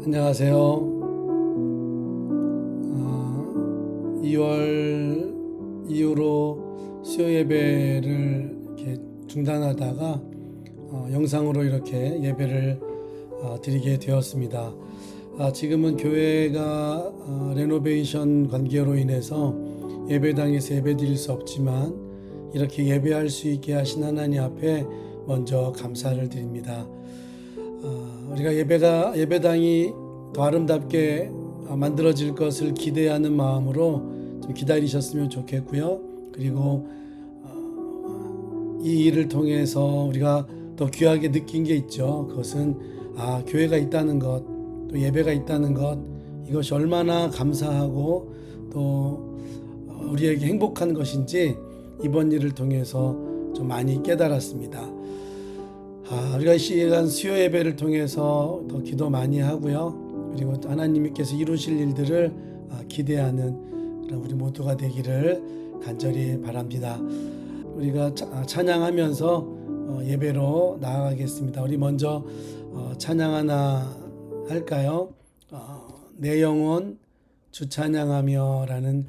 안녕하세요. 2월 이후로 수요 예배를 이렇게 중단하다가 영상으로 이렇게 예배를 드리게 되었습니다. 지금은 교회가 레노베이션 관계로 인해서 예배당에서 예배 드릴 수 없지만 이렇게 예배할 수 있게 하신 하나님 앞에 먼저 감사를 드립니다. 우리가 예배당이 더 아름답게 만들어질 것을 기대하는 마음으로 좀 기다리셨으면 좋겠고요. 그리고 이 일을 통해서 우리가 더 귀하게 느낀 게 있죠. 그것은 교회가 있다는 것, 또 예배가 있다는 것, 이것이 얼마나 감사하고 또 우리에게 행복한 것인지 이번 일을 통해서 좀 많이 깨달았습니다. 우리가 이 시간 수요 예배를 통해서 더 기도 많이 하고요. 그리고 하나님께서 이루실 일들을 기대하는 그런 우리 모두가 되기를 간절히 바랍니다. 우리가 찬양하면서 예배로 나아가겠습니다. 우리 먼저 찬양 하나 할까요? 내 영혼 주 찬양하며 라는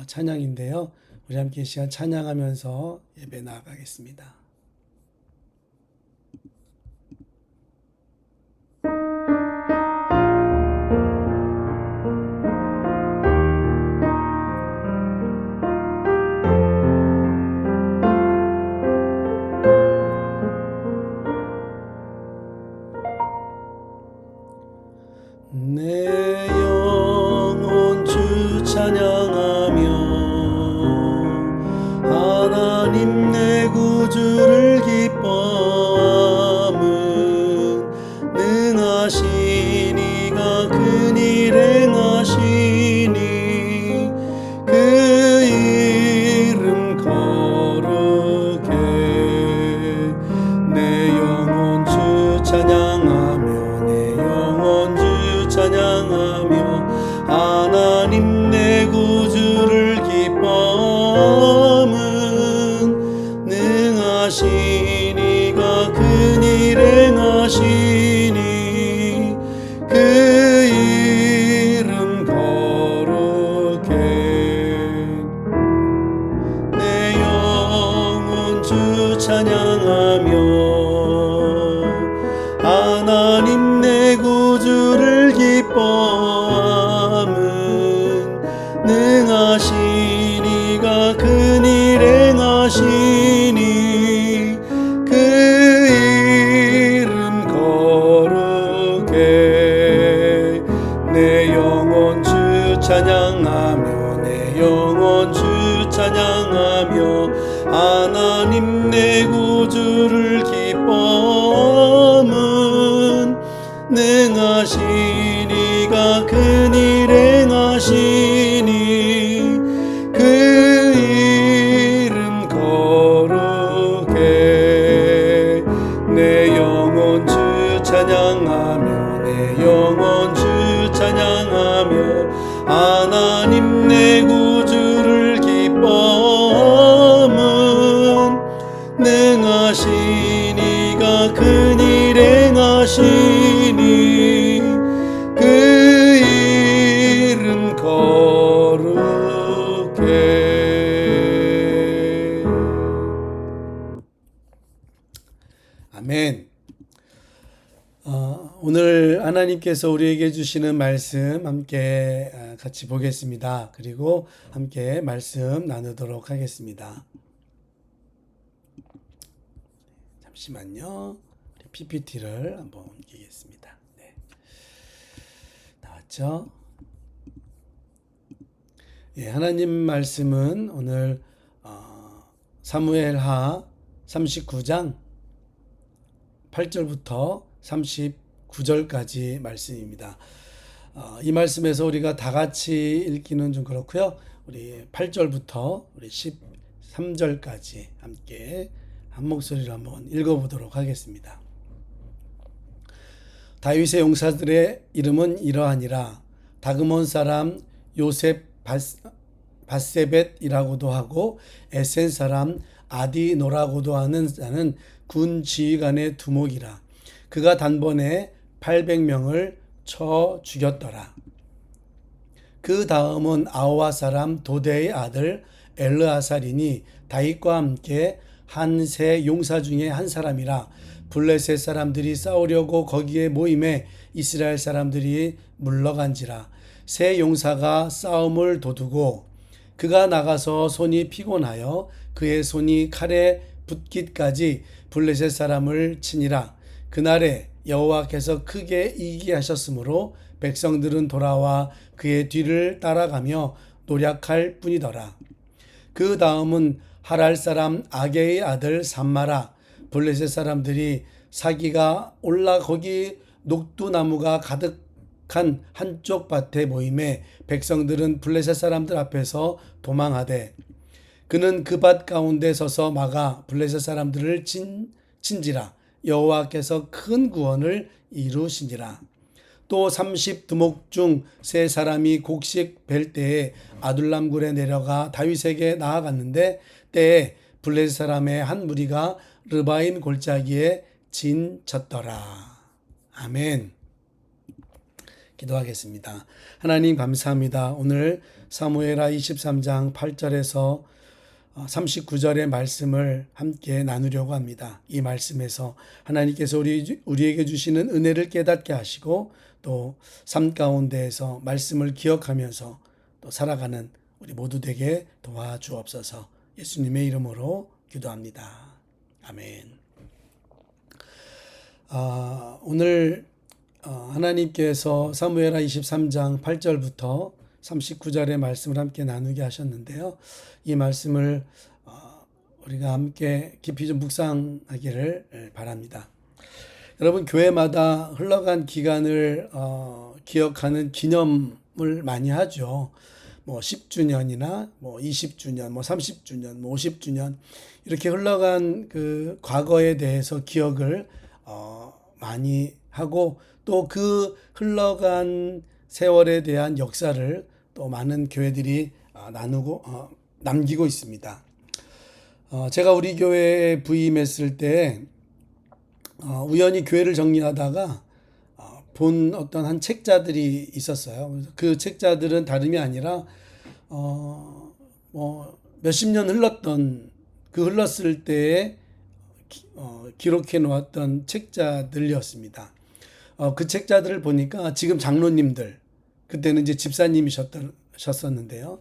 찬양인데요. 우리 함께 이 시간 찬양하면서 예배 나아가겠습니다. 내 영혼 주 찬양하며 하나님 내 구주를 기뻐함은 능하신 이가 큰일 행하시니 그 이름 거룩해. 내 영혼 주 찬양하며 찬양하며 하나님 내 구주를 기뻐함은 능하신 이가 큰일 행하시니 그 이름 거룩해. 내 영혼 주 찬양하며 하나님 내 구주를 기뻐함은 능하신 이가 큰일 행하시니 그 이름 거룩해. 내 영혼 주 찬양하며 내 영혼 주 찬양하며 하나님 내 구주를 기뻐함은 능하신 이가 큰일 행하시니 그 이름 거룩해. 내 영혼 주 찬양하며 내 영혼 주 찬양하며 하나님 내 구주를 기뻐함은 능하신 이가 큰일 행하시니 그 이름 거룩해. 아멘. 오늘 하나님께서 우리에게 주시는 말씀 함께 같이 보겠습니다. 그리고 함께 말씀 나누도록 하겠습니다. 잠시만요. PPT를 한번 옮기겠습니다. 네. 나왔죠? 예, 하나님 말씀은 오늘 사무엘하 39장 8절부터 39절까지 말씀입니다. 이 말씀에서 우리가 다 같이 읽기는 좀 그렇고요. 우리 8절부터 우리 13절까지 함께 한 목소리로 한번 읽어보도록 하겠습니다. 다윗의 용사들의 이름은 이러하니라. 다그몬 사람 요셉 바세벳이라고도 하고 에센 사람 아디노라고도 하는 자는 군 지휘관의 두목이라. 그가 단번에 800명을 쳐 죽였더라. 그 다음은 아호와 사람 도대의 아들 엘르아살이니 다윗과 함께 한 세 용사 중에 한 사람이라. 블레셋 사람들이 싸우려고 거기에 모임에 이스라엘 사람들이 물러간지라. 세 용사가 싸움을 도두고 그가 나가서 손이 피곤하여 그의 손이 칼에 붙기까지 블레셋 사람을 치니라. 그날에 여호와께서 크게 이기게 하셨으므로 백성들은 돌아와 그의 뒤를 따라가며 노략할 뿐이더라. 그 다음은 하랄 사람 아게의 아들 삼마라. 블레셋 사람들이 사기가 올라 거기 녹두나무가 가득한 한쪽 밭에 모임에 백성들은 블레셋 사람들 앞에서 도망하되 그는 그 밭 가운데 서서 막아 블레셋 사람들을 친지라. 여호와께서 큰 구원을 이루시니라. 또 30두목 중 세 사람이 곡식 벨 때에 아둘람 굴에 내려가 다윗에게 나아갔는데 때에 블레셋 사람의 한 무리가 르바임 골짜기에 진쳤더라. 아멘. 기도하겠습니다. 하나님 감사합니다. 오늘 사무엘하 23장 8절에서 39절의 말씀을 함께 나누려고 합니다. 이 말씀에서 하나님께서 우리에게 주시는 은혜를 깨닫게 하시고 또 삶 가운데에서 말씀을 기억하면서 또 살아가는 우리 모두 되게 도와주옵소서. 예수님의 이름으로 기도합니다. 아멘. 오늘 하나님께서 사무엘하 23장 8절부터 39절의 말씀을 함께 나누게 하셨는데요. 이 말씀을 우리가 함께 깊이 좀 묵상하기를 바랍니다. 여러분, 교회마다 흘러간 기간을 기억하는 기념을 많이 하죠. 뭐 10주년이나 뭐 20주년, 뭐 30주년, 뭐 50주년 이렇게 흘러간 그 과거에 대해서 기억을 많이 하고 또 그 흘러간 세월에 대한 역사를 또 많은 교회들이 나누고 남기고 있습니다. 제가 우리 교회에 부임했을 때 우연히 교회를 정리하다가 본 어떤 한 책자들이 있었어요. 그 책자들은 다름이 아니라 뭐 몇십 년 흘렀을 때에 기록해 놓았던 책자들이었습니다. 그 책자들을 보니까 지금 장로님들, 그때는 이제 집사님이셨었는데요.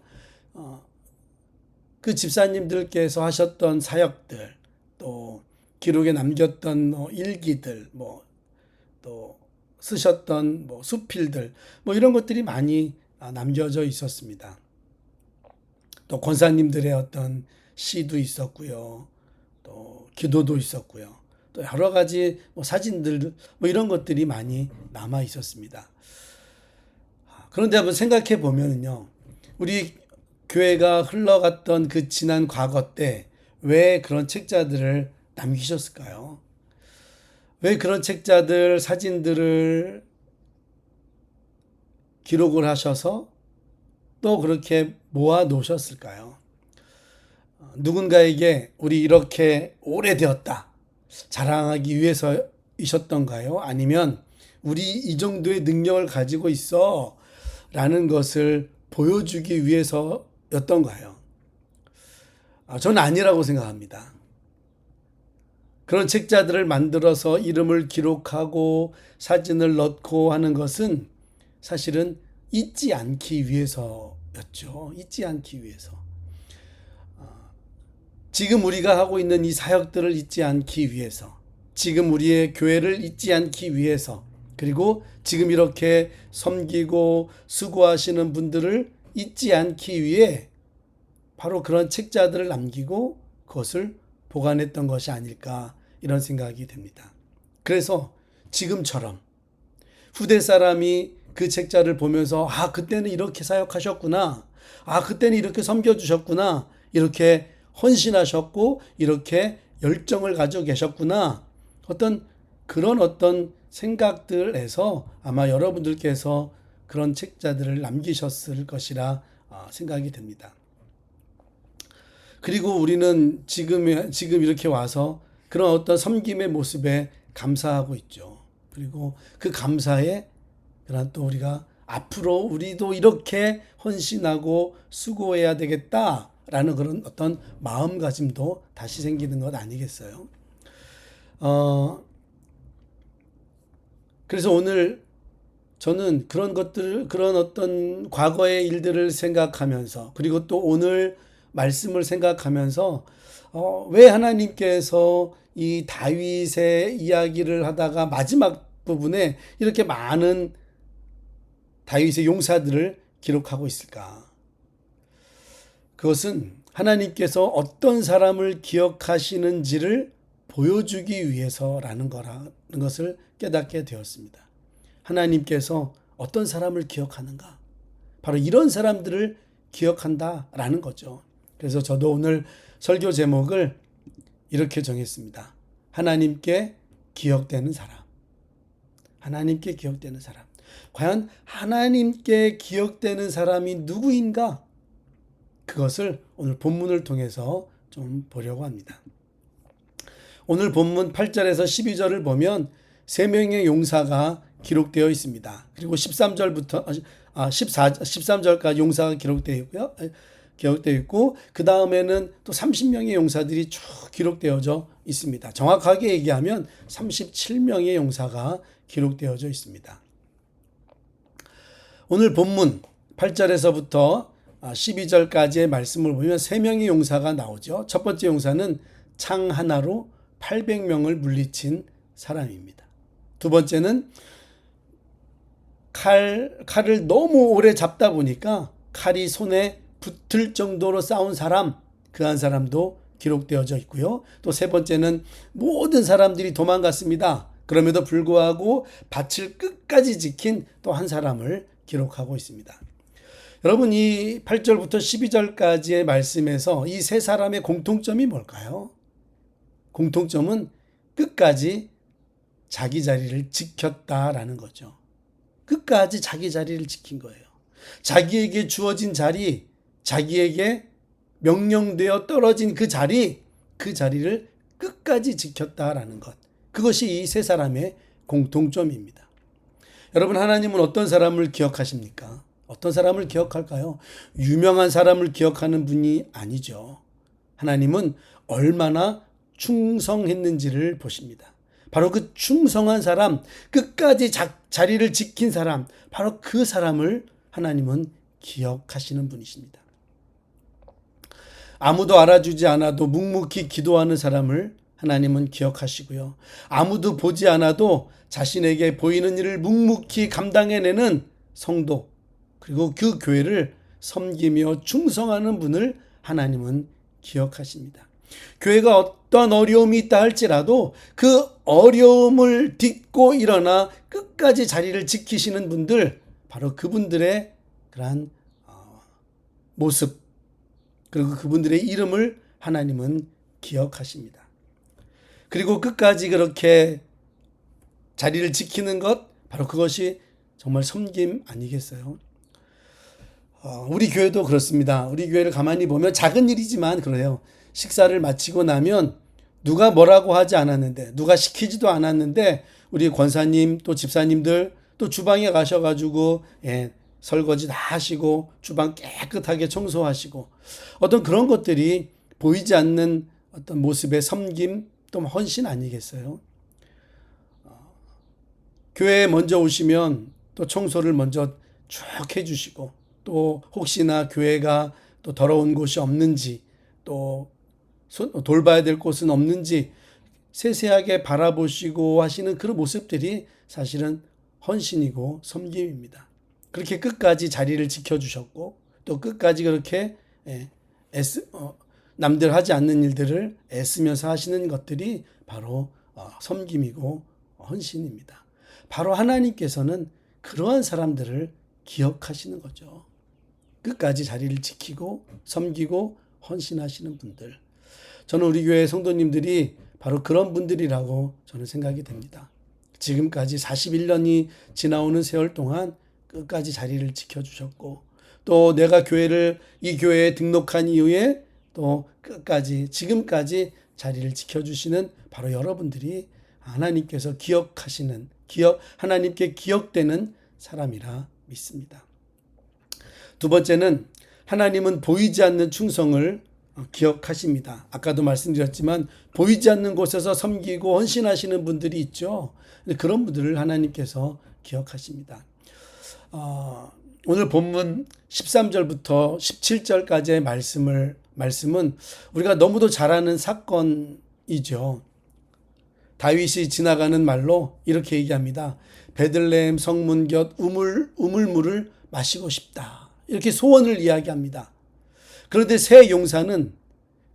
그 집사님들께서 하셨던 사역들, 또 기록에 남겼던 일기들, 또 쓰셨던 수필들, 이런 것들이 많이 남겨져 있었습니다. 또 권사님들의 어떤 시도 있었고요. 또 기도도 있었고요. 또 여러 가지 사진들, 이런 것들이 많이 남아 있었습니다. 그런데 한번 생각해 보면요. 우리 교회가 흘러갔던 그 지난 과거 때 왜 그런 책자들을 남기셨을까요? 왜 그런 책자들, 사진들을 기록을 하셔서 또 그렇게 모아 놓으셨을까요? 누군가에게 우리 이렇게 오래되었다 자랑하기 위해서이셨던가요? 아니면 우리 이 정도의 능력을 가지고 있어 라는 것을 보여주기 위해서였던가요? 저는 아니라고 생각합니다. 그런 책자들을 만들어서 이름을 기록하고 사진을 넣고 하는 것은 사실은 잊지 않기 위해서였죠. 잊지 않기 위해서. 지금 우리가 하고 있는 이 사역들을 잊지 않기 위해서, 지금 우리의 교회를 잊지 않기 위해서, 그리고 지금 이렇게 섬기고 수고하시는 분들을 잊지 않기 위해 바로 그런 책자들을 남기고 그것을 보관했던 것이 아닐까 이런 생각이 됩니다. 그래서 지금처럼 후대 사람이 그 책자를 보면서 그때는 이렇게 사역하셨구나, 그때는 이렇게 섬겨주셨구나, 이렇게 헌신하셨고 이렇게 열정을 가지고 계셨구나, 그런 생각들에서 아마 여러분들께서 그런 책자들을 남기셨을 것이라 생각이 됩니다. 그리고 우리는 지금 이렇게 와서 그런 어떤 섬김의 모습에 감사하고 있죠. 그리고 그 감사에 그러나 또 우리가 앞으로 우리도 이렇게 헌신하고 수고해야 되겠다라는 그런 어떤 마음가짐도 다시 생기는 것 아니겠어요? 그래서 오늘 저는 그런 것들, 그런 어떤 과거의 일들을 생각하면서, 그리고 또 오늘 말씀을 생각하면서, 왜 하나님께서 이 다윗의 이야기를 하다가 마지막 부분에 이렇게 많은 다윗의 용사들을 기록하고 있을까? 그것은 하나님께서 어떤 사람을 기억하시는지를 보여주기 위해서라는 거라는 것을 깨닫게 되었습니다. 하나님께서 어떤 사람을 기억하는가? 바로 이런 사람들을 기억한다라는 거죠. 그래서 저도 오늘 설교 제목을 이렇게 정했습니다. 하나님께 기억되는 사람. 하나님께 기억되는 사람. 과연 하나님께 기억되는 사람이 누구인가? 그것을 오늘 본문을 통해서 좀 보려고 합니다. 오늘 본문 8절에서 12절을 보면 3명의 용사가 기록되어 있습니다. 그리고 13절부터 13절까지 용사가 기록되어 있고요. 기록되어 있고 그 다음에는 또 30명의 용사들이 쭉 기록되어져 있습니다. 정확하게 얘기하면 37명의 용사가 기록되어져 있습니다. 오늘 본문 8절에서부터 12절까지의 말씀을 보면 3명의 용사가 나오죠. 첫 번째 용사는 창 하나로 800명을 물리친 사람입니다. 두 번째는 칼을 너무 오래 잡다 보니까 칼이 손에 붙을 정도로 싸운 사람, 그 한 사람도 기록되어져 있고요. 또 세 번째는 모든 사람들이 도망갔습니다. 그럼에도 불구하고 밭을 끝까지 지킨 또 한 사람을 기록하고 있습니다. 여러분, 이 8절부터 12절까지의 말씀에서 이 세 사람의 공통점이 뭘까요? 공통점은 끝까지 자기 자리를 지켰다라는 거죠. 끝까지 자기 자리를 지킨 거예요. 자기에게 주어진 자리, 자기에게 명령되어 떨어진 그 자리를 끝까지 지켰다라는 것. 그것이 이 세 사람의 공통점입니다. 여러분, 하나님은 어떤 사람을 기억하십니까? 어떤 사람을 기억할까요? 유명한 사람을 기억하는 분이 아니죠. 하나님은 얼마나 충성했는지를 보십니다. 바로 그 충성한 사람, 끝까지 자리를 지킨 사람, 바로 그 사람을 하나님은 기억하시는 분이십니다. 아무도 알아주지 않아도 묵묵히 기도하는 사람을 하나님은 기억하시고요. 아무도 보지 않아도 자신에게 보이는 일을 묵묵히 감당해내는 성도, 그리고 그 교회를 섬기며 충성하는 분을 하나님은 기억하십니다. 교회가 어떤 어려움이 있다 할지라도 그 어려움을 딛고 일어나 끝까지 자리를 지키시는 분들, 바로 그분들의 그러한 모습, 그리고 그분들의 이름을 하나님은 기억하십니다. 그리고 끝까지 그렇게 자리를 지키는 것, 바로 그것이 정말 섬김 아니겠어요? 우리 교회도 그렇습니다. 우리 교회를 가만히 보면 작은 일이지만 그래요. 식사를 마치고 나면 누가 뭐라고 하지 않았는데, 누가 시키지도 않았는데 우리 권사님 또 집사님들 또 주방에 가셔가지고 설거지 다 하시고 주방 깨끗하게 청소하시고 어떤 그런 것들이 보이지 않는 어떤 모습의 섬김 또 헌신 아니겠어요? 교회에 먼저 오시면 또 청소를 먼저 쭉 해주시고 또 혹시나 교회가 또 더러운 곳이 없는지 또 돌봐야 될 곳은 없는지 세세하게 바라보시고 하시는 그런 모습들이 사실은 헌신이고 섬김입니다. 그렇게 끝까지 자리를 지켜주셨고 또 끝까지 그렇게 남들 하지 않는 일들을 애쓰면서 하시는 것들이 바로 섬김이고 헌신입니다. 바로 하나님께서는 그러한 사람들을 기억하시는 거죠. 끝까지 자리를 지키고 섬기고 헌신하시는 분들. 저는 우리 교회 성도님들이 바로 그런 분들이라고 저는 생각이 됩니다. 지금까지 41년이 지나오는 세월 동안 끝까지 자리를 지켜주셨고 또 내가 이 교회에 등록한 이후에 또 끝까지 지금까지 자리를 지켜주시는 바로 여러분들이 하나님께서 하나님께 기억되는 사람이라 믿습니다. 두 번째는 하나님은 보이지 않는 충성을 기억하십니다. 아까도 말씀드렸지만 보이지 않는 곳에서 섬기고 헌신하시는 분들이 있죠. 그런 분들을 하나님께서 기억하십니다. 오늘 본문 13절부터 17절까지의 말씀은 우리가 너무도 잘 아는 사건이죠. 다윗이 지나가는 말로 이렇게 얘기합니다. 베들레헴 성문 곁 우물물을 마시고 싶다. 이렇게 소원을 이야기합니다. 그런데 새 용사는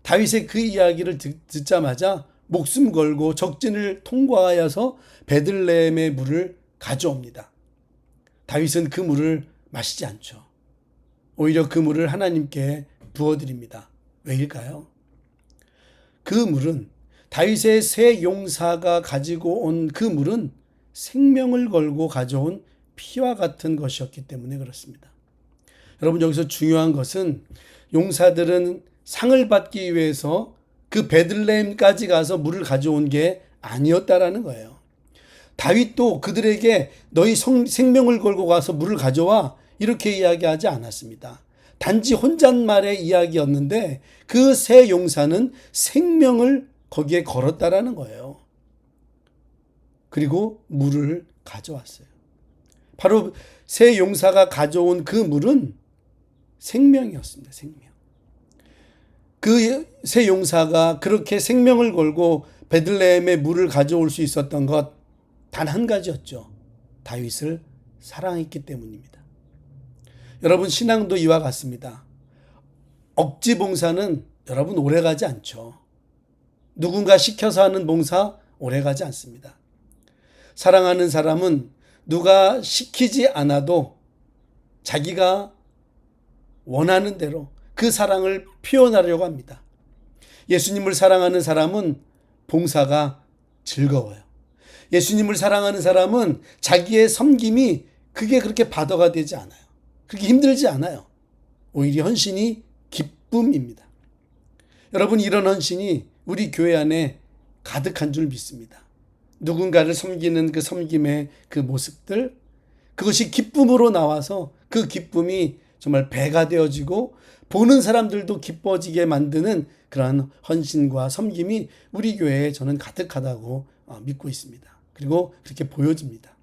다윗의 그 이야기를 듣자마자 목숨 걸고 적진을 통과하여서 베들레헴의 물을 가져옵니다. 다윗은 그 물을 마시지 않죠. 오히려 그 물을 하나님께 부어드립니다. 왜일까요? 그 물은 다윗의 새 용사가 가지고 온 그 물은 생명을 걸고 가져온 피와 같은 것이었기 때문에 그렇습니다. 여러분, 여기서 중요한 것은 용사들은 상을 받기 위해서 그 베들레헴까지 가서 물을 가져온 게 아니었다라는 거예요. 다윗도 그들에게 너희 생명을 걸고 가서 물을 가져와 이렇게 이야기하지 않았습니다. 단지 혼잣말의 이야기였는데 그 새 용사는 생명을 거기에 걸었다라는 거예요. 그리고 물을 가져왔어요. 바로 새 용사가 가져온 그 물은 생명이었습니다. 생명. 그 새 용사가 그렇게 생명을 걸고 베들레헴의 물을 가져올 수 있었던 것 단 한 가지였죠. 다윗을 사랑했기 때문입니다. 여러분, 신앙도 이와 같습니다. 억지 봉사는 여러분 오래가지 않죠. 누군가 시켜서 하는 봉사 오래가지 않습니다. 사랑하는 사람은 누가 시키지 않아도 자기가 원하는 대로 그 사랑을 표현하려고 합니다. 예수님을 사랑하는 사람은 봉사가 즐거워요. 예수님을 사랑하는 사람은 자기의 섬김이 그게 그렇게 바더가 되지 않아요. 그렇게 힘들지 않아요. 오히려 헌신이 기쁨입니다. 여러분, 이런 헌신이 우리 교회 안에 가득한 줄 믿습니다. 누군가를 섬기는 그 섬김의 그 모습들, 그것이 기쁨으로 나와서 그 기쁨이 정말 배가 되어지고 보는 사람들도 기뻐지게 만드는 그러한 헌신과 섬김이 우리 교회에 저는 가득하다고 믿고 있습니다. 그리고 그렇게 보여집니다.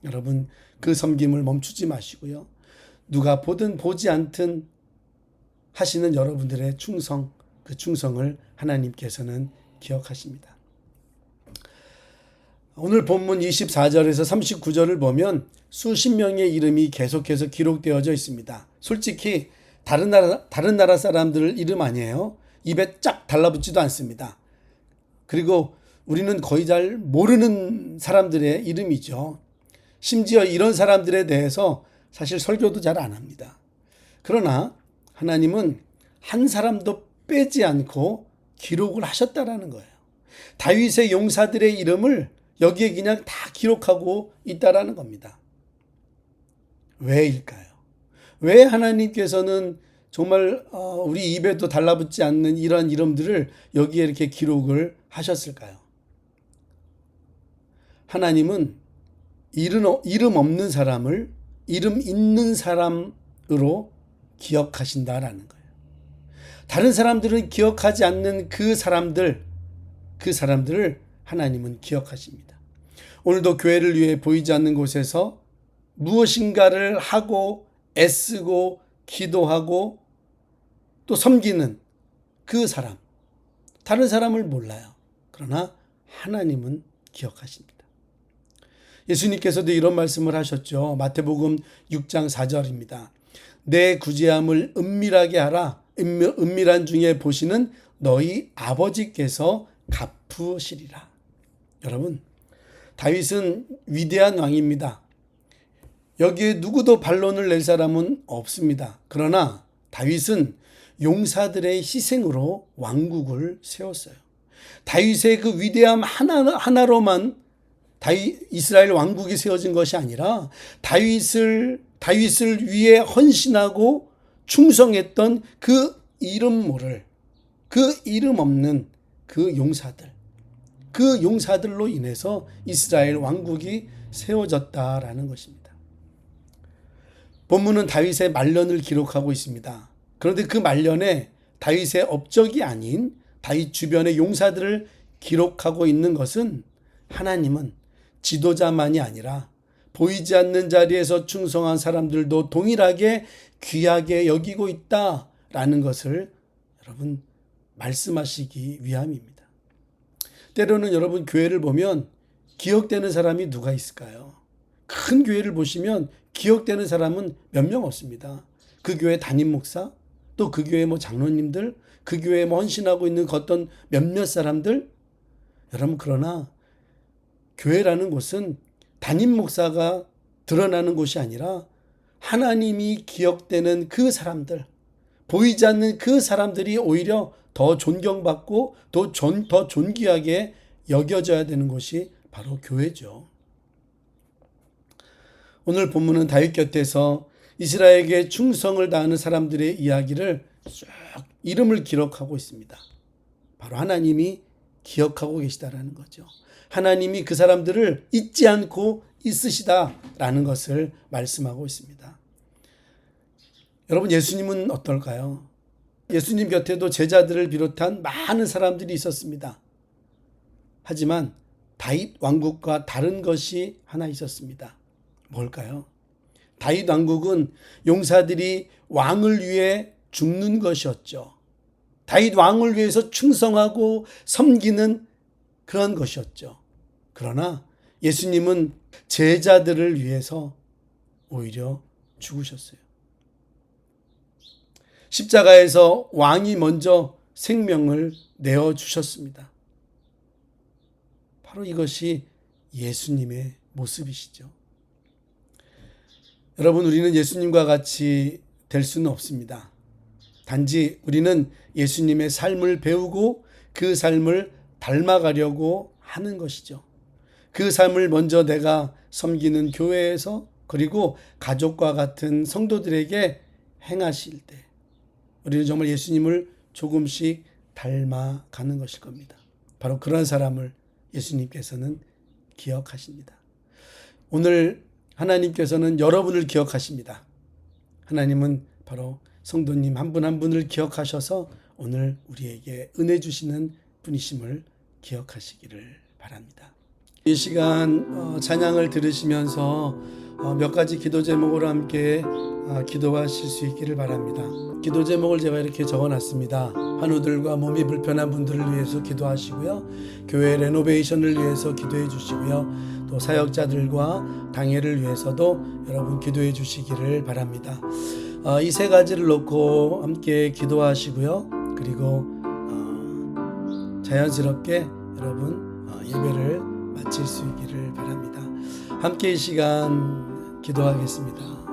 여러분, 그 섬김을 멈추지 마시고요. 누가 보든 보지 않든 하시는 여러분들의 충성, 그 충성을 하나님께서는 기억하십니다. 오늘 본문 24절에서 39절을 보면 수십 명의 이름이 계속해서 기록되어져 있습니다. 솔직히 다른 나라 사람들 이름 아니에요. 입에 쫙 달라붙지도 않습니다. 그리고 우리는 거의 잘 모르는 사람들의 이름이죠. 심지어 이런 사람들에 대해서 사실 설교도 잘 안 합니다. 그러나 하나님은 한 사람도 빼지 않고 기록을 하셨다라는 거예요. 다윗의 용사들의 이름을 여기에 그냥 다 기록하고 있다라는 겁니다. 왜일까요? 왜 하나님께서는 정말 우리 입에도 달라붙지 않는 이런 이름들을 여기에 이렇게 기록을 하셨을까요? 하나님은 이름 없는 사람을 이름 있는 사람으로 기억하신다라는 거예요. 다른 사람들은 기억하지 않는 그 사람들을 하나님은 기억하십니다. 오늘도 교회를 위해 보이지 않는 곳에서 무엇인가를 하고 애쓰고 기도하고 또 섬기는 그 사람, 다른 사람을 몰라요. 그러나 하나님은 기억하십니다. 예수님께서도 이런 말씀을 하셨죠. 마태복음 6장 4절입니다. 내 구제함을 은밀하게 하라. 은밀한 중에 보시는 너희 아버지께서 갚으시리라. 여러분, 다윗은 위대한 왕입니다. 여기에 누구도 반론을 낼 사람은 없습니다. 그러나 다윗은 용사들의 희생으로 왕국을 세웠어요. 다윗의 그 위대함 하나로만 이스라엘 왕국이 세워진 것이 아니라 다윗을 위해 헌신하고 충성했던 그 이름 모를, 그 이름 없는 그 용사들로 인해서 이스라엘 왕국이 세워졌다라는 것입니다. 본문은 다윗의 말년을 기록하고 있습니다. 그런데 그 말년에 다윗의 업적이 아닌 다윗 주변의 용사들을 기록하고 있는 것은 하나님은 지도자만이 아니라 보이지 않는 자리에서 충성한 사람들도 동일하게 귀하게 여기고 있다라는 것을 여러분 말씀하시기 위함입니다. 때로는 여러분 교회를 보면 기억되는 사람이 누가 있을까요? 큰 교회를 보시면 기억되는 사람은 몇 명 없습니다. 그 교회 담임 목사, 또 그 교회 장로님들, 그 교회에 헌신하고 있는 어떤 몇몇 사람들. 여러분, 그러나 교회라는 곳은 담임 목사가 드러나는 곳이 아니라 하나님이 기억되는 그 사람들, 보이지 않는 그 사람들이 오히려 더 존경받고 더 존귀하게 여겨져야 되는 곳이 바로 교회죠. 오늘 본문은 다윗 곁에서 이스라엘에게 충성을 다하는 사람들의 이야기를 쭉 이름을 기록하고 있습니다. 바로 하나님이 기억하고 계시다라는 거죠. 하나님이 그 사람들을 잊지 않고 있으시다라는 것을 말씀하고 있습니다. 여러분, 예수님은 어떨까요? 예수님 곁에도 제자들을 비롯한 많은 사람들이 있었습니다. 하지만 다윗 왕국과 다른 것이 하나 있었습니다. 뭘까요? 다윗 왕국은 용사들이 왕을 위해 죽는 것이었죠. 다윗 왕을 위해서 충성하고 섬기는 그런 것이었죠. 그러나 예수님은 제자들을 위해서 오히려 죽으셨어요. 십자가에서 왕이 먼저 생명을 내어주셨습니다. 바로 이것이 예수님의 모습이시죠. 여러분, 우리는 예수님과 같이 될 수는 없습니다. 단지 우리는 예수님의 삶을 배우고 그 삶을 닮아가려고 하는 것이죠. 그 삶을 먼저 내가 섬기는 교회에서, 그리고 가족과 같은 성도들에게 행하실 때 우리는 정말 예수님을 조금씩 닮아가는 것일 겁니다. 바로 그런 사람을 예수님께서는 기억하십니다. 오늘 하나님께서는 여러분을 기억하십니다. 하나님은 바로 성도님 한 분 한 분을 기억하셔서 오늘 우리에게 은혜 주시는 분이심을 기억하시기를 바랍니다. 이 시간 찬양을 들으시면서 몇 가지 기도 제목으로 함께 기도하실 수 있기를 바랍니다. 기도 제목을 제가 이렇게 적어놨습니다. 환우들과 몸이 불편한 분들을 위해서 기도하시고요. 교회 레노베이션을 위해서 기도해 주시고요. 또 사역자들과 당회를 위해서도 여러분 기도해 주시기를 바랍니다. 이 세 가지를 놓고 함께 기도하시고요. 그리고 자연스럽게 여러분 예배를 마칠 수 있기를 바랍니다. 함께 이 시간 기도하겠습니다.